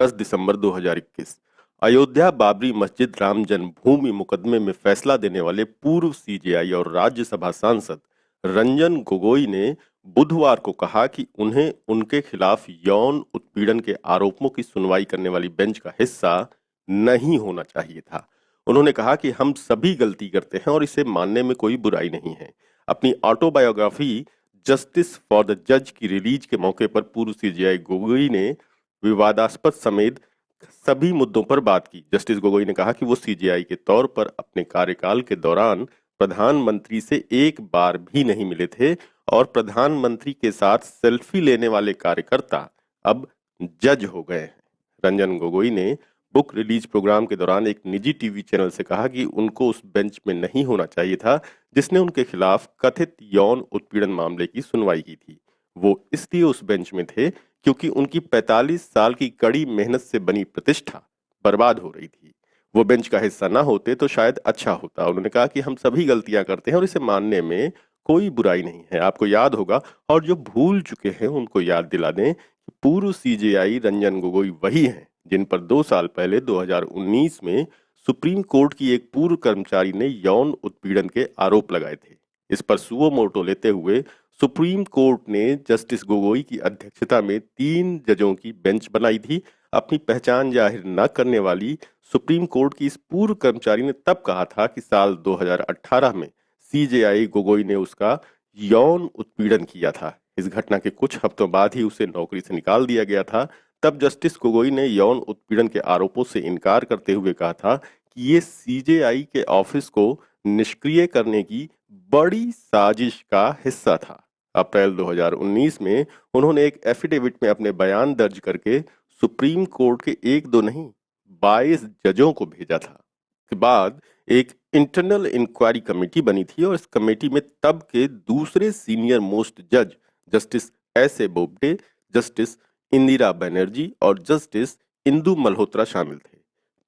10 दिसंबर 2021 अयोध्या बाबरी मस्जिद राम जन्मभूमि मुकदमे में फैसला देने वाले पूर्व सीजेआई और राज्यसभा सांसद रंजन गोगोई ने बुधवार को कहा कि उन्हें उनके खिलाफ यौन उत्पीड़न के आरोपों की सुनवाई करने वाली बेंच का हिस्सा नहीं होना चाहिए था। उन्होंने कहा कि हम सभी गलती करते हैं और इसे मानने में कोई बुराई नहीं है। अपनी ऑटोबायोग्राफी जस्टिस फॉर द जज की रिलीज के मौके पर पूर्व सीजेआई गोगोई ने विवादास्पद समेत सभी मुद्दों पर बात की। जस्टिस गोगोई ने कहा कि वो सीजेआई के तौर पर अपने कार्यकाल के दौरान प्रधानमंत्री से एक बार भी नहीं मिले थे और प्रधानमंत्री के साथ सेल्फी लेने वाले कार्यकर्ता अब जज हो गए हैं। रंजन गोगोई ने बुक रिलीज प्रोग्राम के दौरान एक निजी टीवी चैनल से कहा कि उनको उस बेंच में नहीं होना चाहिए था जिसने उनके खिलाफ कथित यौन उत्पीड़न मामले की सुनवाई की थी। वो इसलिए उस बेंच में थे क्योंकि उनकी 45 साल की कड़ी मेहनत से बनी प्रतिष्ठा बर्बाद हो रही थी। वो बेंच का हिस्सा ना होते तो शायद अच्छा होता। उन्होंने कहा कि हम सभी गलतियां करते हैं और इसे मानने में कोई बुराई नहीं है। आपको याद होगा और जो भूल चुके हैं उनको याद दिला दें कि पूर्व सीजेआई रंजन गोगोई वही हैं जिन पर 2 साल पहले 2019 में सुप्रीम कोर्ट की एक पूर्व कर्मचारी ने यौन उत्पीड़न के आरोप लगाए थे। इस पर सुओ मोटो लेते हुए सुप्रीम कोर्ट ने जस्टिस गोगोई की अध्यक्षता में 3 जजों की बेंच बनाई थी। अपनी पहचान जाहिर न करने वाली सुप्रीम कोर्ट की इस पूर्व कर्मचारी ने तब कहा था कि साल 2018 में सीजेआई गोगोई ने उसका यौन उत्पीड़न किया था। इस घटना के कुछ हफ्तों बाद ही उसे नौकरी से निकाल दिया गया था। तब जस्टिस गोगोई ने यौन उत्पीड़न के आरोपों से इनकार करते हुए कहा था कि ये सीजेआई के ऑफिस को निष्क्रिय करने की बड़ी साजिश का हिस्सा था। अप्रैल 2019 में उन्होंने एक एफिडेविट में अपने बयान दर्ज करके सुप्रीम कोर्ट के एक दो नहीं 22 जजों को भेजा था। के बाद एक इंटरनल इंक्वायरी कमेटी बनी थी और इस कमेटी में तब के दूसरे सीनियर मोस्ट जज justice S A Bobde, justice Indira Banerjee और जस्टिस इंदु मल्होत्रा शामिल थे।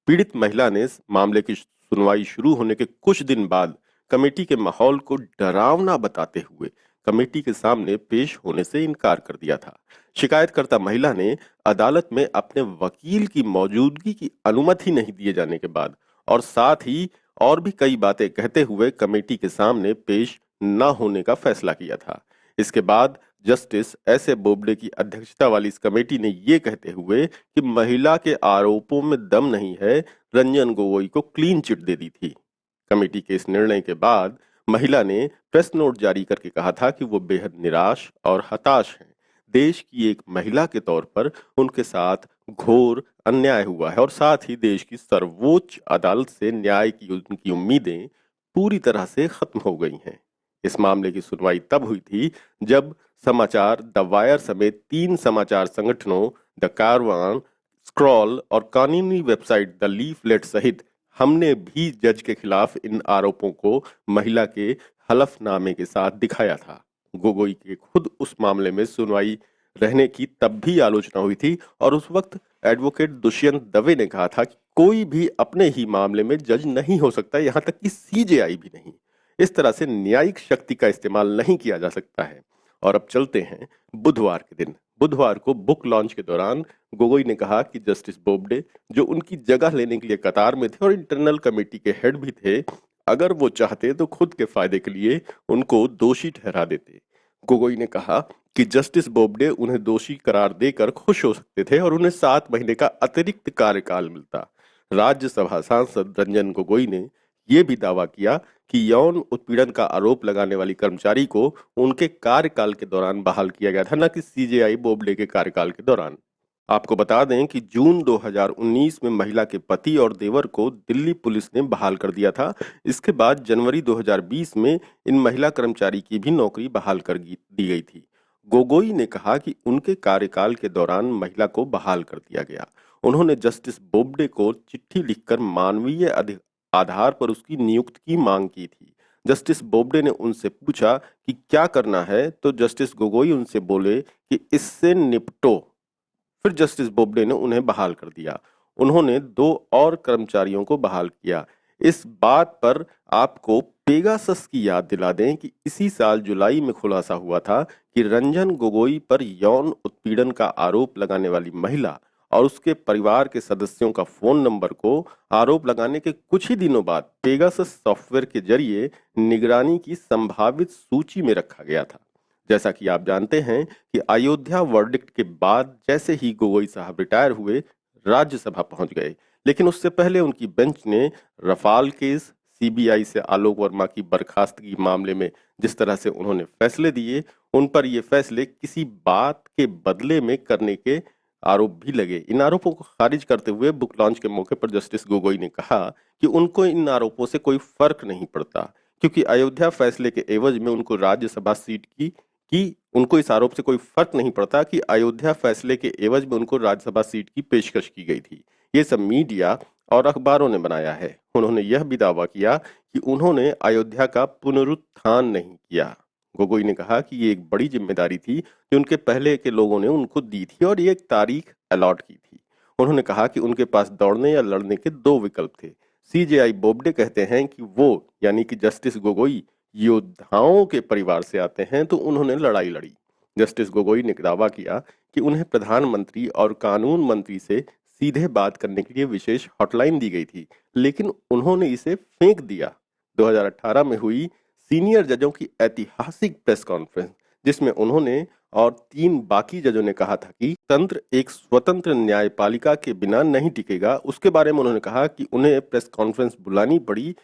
पीड़ित महिला ने इस मामले की सुनवाई शुरू होने के कुछ दिन बाद कमेटी के माहौल को डरावना बताते हुए कमेटी के सामने पेश होने से इनकार कर दिया था। शिकायतकर्ता महिला ने अदालत में अपने वकील की मौजूदगी की अनुमति नहीं दिए जाने के बाद और साथ ही और भी कई बातें कहते हुए कमेटी के सामने पेश न होने का फैसला किया था। इसके बाद जस्टिस एस ए बोबडे की अध्यक्षता वाली इस कमेटी ने ये कहते हुए कि महिला के आरोपों में दम नहीं है, रंजन गोगोई को क्लीन चिट दे दी थी। कमेटी के इस निर्णय के बाद महिला ने प्रेस नोट जारी करके कहा था कि वो बेहद निराश और हताश हैं। देश की एक महिला के तौर पर उनके साथ घोर अन्याय हुआ है और साथ ही देश की सर्वोच्च अदालत से न्याय की उनकी उम्मीदें पूरी तरह से खत्म हो गई हैं। इस मामले की सुनवाई तब हुई थी जब समाचार द वायर समेत 3 समाचार संगठनों द कारवान, स्क्रॉल और कानूनी वेबसाइट द लीफलेट सहित हमने भी जज के खिलाफ इन आरोपों को महिला के हलफनामे के साथ दिखाया था। गोगोई के खुद उस मामले में सुनवाई रहने की तब भी आलोचना हुई थी और उस वक्त एडवोकेट दुष्यंत दवे ने कहा था कि कोई भी अपने ही मामले में जज नहीं हो सकता, यहाँ तक कि सीजेआई भी नहीं। इस तरह से न्यायिक शक्ति का इस्तेमाल नहीं किया जा सकता है। और अब चलते हैं बुधवार के दिन। बुधवार को बुक लॉन्च के दौरान गोगोई ने कहा कि जस्टिस बोबडे, जो उनकी जगह लेने के लिए कतार में थे और इंटरनल कमेटी के हेड भी थे, अगर वो चाहते तो खुद के फायदे के लिए उनको दोषी ठहरा देते। गोगोई ने कहा कि जस्टिस बोबडे उन्हें दोषी करार देकर खुश हो सकते थे और उन्हें 7 महीने का अतिरिक्त कार्यकाल मिलता। राज्यसभा सांसद रंजन गोगोई ने यह भी दावा किया कि यौन उत्पीड़न का आरोप लगाने वाली कर्मचारी को उनके कार्यकाल के दौरान बहाल किया गया था, न कि सीजेआई बोबडे के कार्यकाल के दौरान। आपको बता दें कि जून 2019 में महिला के पति और देवर को दिल्ली पुलिस ने बहाल कर दिया था। इसके बाद जनवरी 2020 में इन महिला कर्मचारी की भी नौकरी बहाल कर दी गई थी। गोगोई ने कहा कि उनके कार्यकाल के दौरान महिला को बहाल कर दिया गया। उन्होंने जस्टिस बोबडे को चिट्ठी लिखकर मानवीय आधार पर उसकी नियुक्ति की मांग की थी। जस्टिस बोबडे ने उनसे पूछा कि क्या करना है, तो जस्टिस गोगोई उनसे बोले कि इससे निपटो। फिर जस्टिस बोबडे ने उन्हें बहाल कर दिया। उन्होंने 2 और कर्मचारियों को बहाल किया। इस बात पर आपको पेगासस की याद दिला दें कि इसी साल जुलाई में खुलासा हुआ था कि रंजन गोगोई पर यौन उत्पीड़न का आरोप लगाने वाली महिला और उसके परिवार के सदस्यों का फोन नंबर को आरोप लगाने के कुछ ही दिनों बाद पेगासस सॉफ्टवेयर के जरिए निगरानी की संभावित सूची में रखा गया था। जैसा कि आप जानते हैं कि अयोध्या वर्डिक्ट के बाद जैसे ही गोगोई साहब रिटायर हुए, राज्यसभा पहुंच गए, लेकिन उससे पहले उनकी बेंच ने रफाल केस, सीबीआई से आलोक वर्मा की बर्खास्तगी मामले में जिस तरह से उन्होंने फैसले दिए, उन पर ये फैसले किसी बात के बदले में करने के आरोप भी लगे। इन आरोपों को खारिज करते हुए बुक लॉन्च के मौके पर जस्टिस गोगोई ने कहा कि उनको इन आरोपों से कोई फर्क नहीं पड़ता, क्योंकि अयोध्या फैसले के एवज में उनको राज्यसभा सीट की उनको इस आरोप से कोई फर्क नहीं पड़ता कि अयोध्या फैसले के एवज में उनको राज्यसभा सीट की पेशकश की गई थी। ये सब मीडिया और अखबारों ने बनाया है। उन्होंने यह भी दावा किया कि उन्होंने अयोध्या का पुनरुत्थान नहीं किया। गोगोई ने कहा कि ये एक बड़ी जिम्मेदारी थी जो उनके पहले के लोगों ने उनको दी थी और ये एक तारीख अलॉट की थी। उन्होंने कहा कि उनके पास दौड़ने या लड़ने के दो विकल्प थे। सीजेआई बोबडे कहते हैं कि वो यानी कि जस्टिस गोगोई योद्धाओं के परिवार से आते हैं, तो उन्होंने लड़ाई लड़ी। जस्टिस गोगोई ने दावा किया कि उन्हें प्रधानमंत्री और कानून मंत्री से सीधे बात करने के लिए विशेष हॉटलाइन दी गई थी, लेकिन उन्होंने इसे फेंक दिया। 2018 में हुई सीनियर जजों की ऐतिहासिक प्रेस कॉन्फ्रेंस, जिसमें उन्होंने और 3 बाकी जजों ने कहा था कि तंत्र एक स्वतंत्र न्यायपालिका के बिना नहीं टिकेगा, उसके बारे में उन्होंने कहा कि उन्हें प्रेस कॉन्फ्रेंस बुलानी पड़ी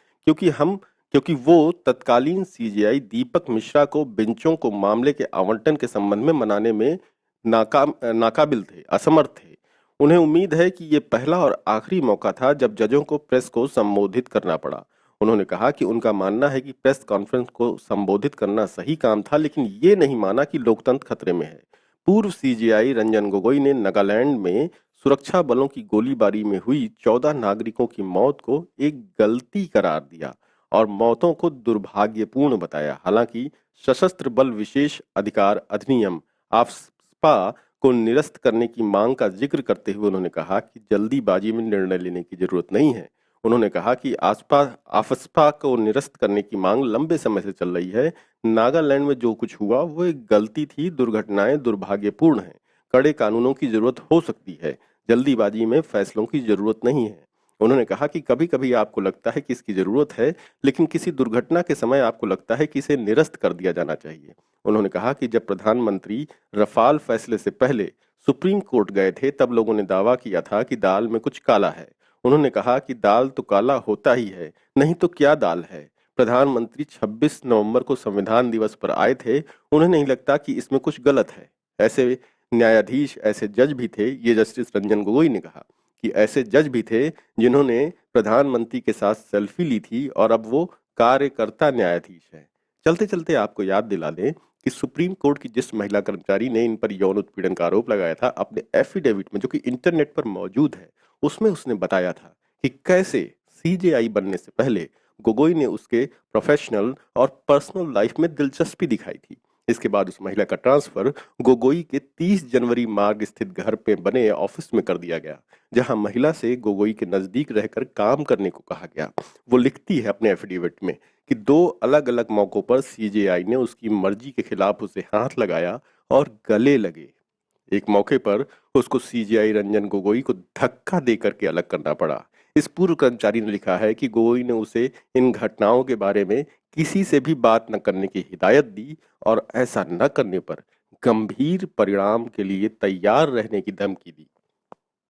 क्योंकि वो तत्कालीन सीजेआई दीपक मिश्रा को बेंचों को मामले के आवंटन के संबंध में मनाने में नाकाबिल थे, असमर्थ थे। उन्हें उम्मीद है कि ये पहला और आखिरी मौका था जब जजों को प्रेस को संबोधित करना पड़ा। उन्होंने कहा कि उनका मानना है कि प्रेस कॉन्फ्रेंस को संबोधित करना सही काम था, लेकिन ये नहीं माना कि लोकतंत्र खतरे में है। पूर्व सीजेआई रंजन गोगोई ने नागालैंड में सुरक्षा बलों की गोलीबारी में हुई 14 नागरिकों की मौत को एक गलती करार दिया और मौतों को दुर्भाग्यपूर्ण बताया। हालांकि सशस्त्र बल विशेष अधिकार अधिनियम आफ्स्पा को निरस्त करने की मांग का जिक्र करते हुए उन्होंने कहा कि जल्दीबाजी में निर्णय लेने की जरूरत नहीं है। उन्होंने कहा कि आफ्स्पा को निरस्त करने की मांग लंबे समय से चल रही है। नागालैंड में जो कुछ हुआ वो एक गलती थी, दुर्घटनाएं दुर्भाग्यपूर्ण हैं। कड़े कानूनों की जरूरत हो सकती है, जल्दीबाजी में फैसलों की जरूरत नहीं है। उन्होंने कहा कि कभी-कभी आपको लगता है कि इसकी जरूरत है, लेकिन किसी दुर्घटना के समय आपको लगता है कि इसे निरस्त कर दिया जाना चाहिए। उन्होंने कहा कि जब प्रधानमंत्री रफाल फैसले से पहले सुप्रीम कोर्ट गए थे, तब लोगों ने दावा किया था कि दाल में कुछ काला है। उन्होंने कहा कि दाल तो काला होता ही है, नहीं तो क्या दाल है। प्रधानमंत्री 26 नवंबर को संविधान दिवस पर आए थे, उन्हें नहीं लगता कि इसमें कुछ गलत है। ऐसे न्यायाधीश, ऐसे जज भी थे, ये जस्टिस रंजन गोगोई ने कहा कि ऐसे जज भी थे जिन्होंने प्रधानमंत्री के साथ सेल्फी ली थी और अब वो कार्यकर्ता न्यायाधीश हैं। चलते चलते आपको याद दिला दें कि सुप्रीम कोर्ट की जिस महिला कर्मचारी ने इन पर यौन उत्पीड़न का आरोप लगाया था, अपने एफिडेविट में, जो कि इंटरनेट पर मौजूद है, उसमें उसने बताया था कि कैसे सीजेआई बनने से पहले गोगोई ने उसके प्रोफेशनल और पर्सनल लाइफ में दिलचस्पी दिखाई थी। इसके बाद उस महिला का ट्रांसफर गोगोई के 30 जनवरी मार्ग स्थित घर पे बने ऑफिस में कर दिया गया, जहां महिला से गोगोई के नजदीक रहकर काम करने को कहा गया। वो लिखती है अपने एफिडेविट में कि 2 अलग-अलग मौकों पर सीजेआई ने उसकी मर्जी के खिलाफ उसे हाथ लगाया और गले लगे। एक मौके पर उसको सीजेआई रंजन गोगोई को धक्का देकर के अलग करना पड़ा। इस पूर्व कर्मचारी ने लिखा है कि गोगोई ने उसे इन घटनाओं के बारे में किसी से भी बात न करने की हिदायत दी और ऐसा न करने पर गंभीर परिणाम के लिए तैयार रहने की धमकी दी।